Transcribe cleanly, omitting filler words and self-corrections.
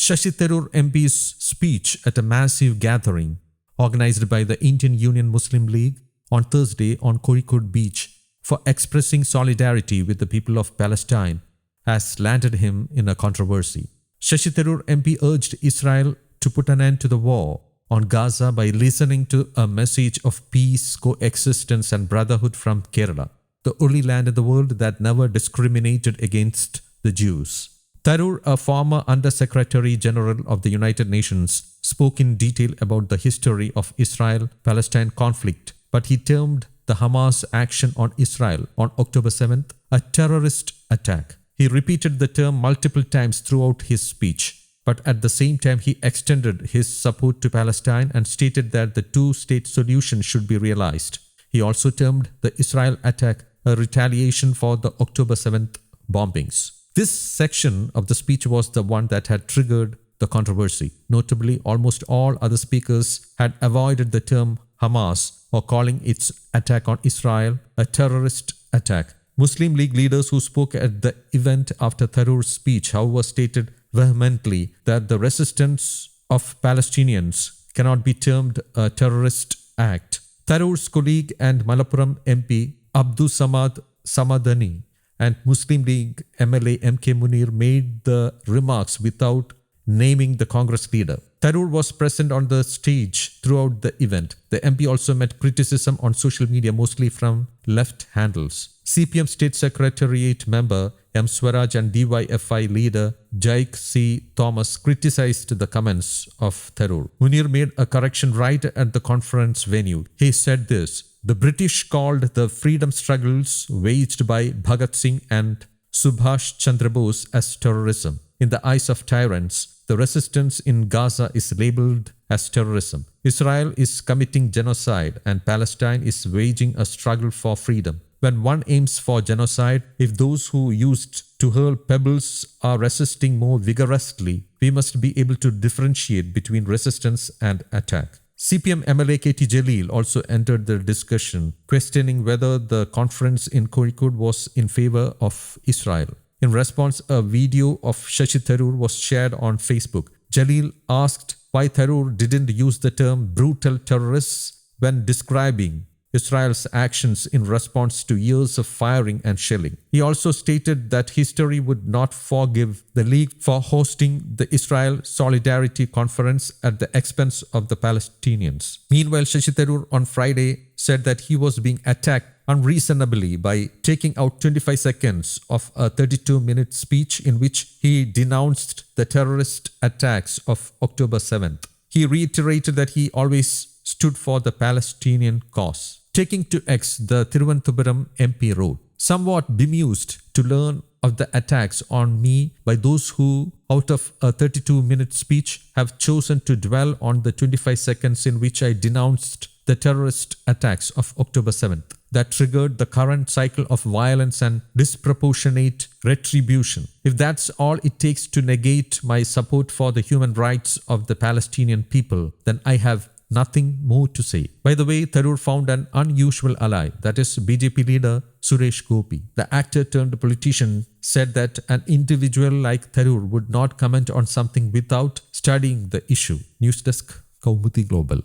Shashi Tharoor MP's speech at a massive gathering organized by the Indian Union Muslim League on Thursday on Kozhikode beach for expressing solidarity with the people of Palestine has landed him in a controversy. Shashi Tharoor MP urged Israel to put an end to the war on Gaza by listening to a message of peace, coexistence and brotherhood from Kerala, the only land in the world that never discriminated against the Jews. Tharoor, a former Under-Secretary General of the United Nations, spoke in detail about the history of Israel-Palestine conflict, but he termed the Hamas action on Israel on October 7th a terrorist attack. He repeated the term multiple times throughout his speech, but at the same time he extended his support to Palestine and stated that the two-state solution should be realized. He also termed the Israel attack a retaliation for the October 7th bombings. This section of the speech was the one that had triggered the controversy. Notably, almost all other speakers had avoided the term Hamas or calling its attack on Israel a terrorist attack. Muslim League leaders who spoke at the event after Tharoor's speech, however, stated vehemently that the resistance of Palestinians cannot be termed a terrorist act. Tharoor's colleague and Malappuram MP Abdul Samad Samadani and Muslim League MLA MK Munir made the remarks without naming the Congress leader. Tharoor was present on the stage throughout the event. The MP also met criticism on social media, mostly from left handles. CPM State Secretariat member M. Swaraj and DYFI leader Jaik C. Thomas criticized the comments of Tharoor. Munir made a correction right at the conference venue. He said this: "The British called the freedom struggles waged by Bhagat Singh and Subhash Chandra Bose as terrorism. In the eyes of tyrants, the resistance in Gaza is labeled as terrorism. Israel is committing genocide and Palestine is waging a struggle for freedom. When one aims for genocide, if those who used to hurl pebbles are resisting more vigorously, we must be able to differentiate between resistance and attack." CPM MLA KT Jalil also entered the discussion, questioning whether the conference in Kozhikode was in favor of Israel. In response, a video of Shashi Tharoor was shared on Facebook. Jalil asked why Tharoor didn't use the term brutal terrorists when describing Israel's actions in response to years of firing and shelling. He also stated that history would not forgive the League for hosting the Israel Solidarity Conference at the expense of the Palestinians. Meanwhile, Shashi Tharoor on Friday said that he was being attacked unreasonably by taking out 25 seconds of a 32-minute speech in which he denounced the terrorist attacks of October 7th. He reiterated that he always stood for the Palestinian cause. Taking to X, the Thiruvananthapuram MP wrote, "Somewhat bemused to learn of the attacks on me by those who, out of a 32-minute speech, have chosen to dwell on the 25 seconds in which I denounced the terrorist attacks of October 7th. That triggered the current cycle of violence and disproportionate retribution. If that's all it takes to negate my support for the human rights of the Palestinian people, then I have nothing more to say." By the way, Tharoor found an unusual ally, that is BJP leader Suresh Gopi. The actor turned politician said that an individual like Tharoor would not comment on something without studying the issue. News Desk, Kaumudy Global.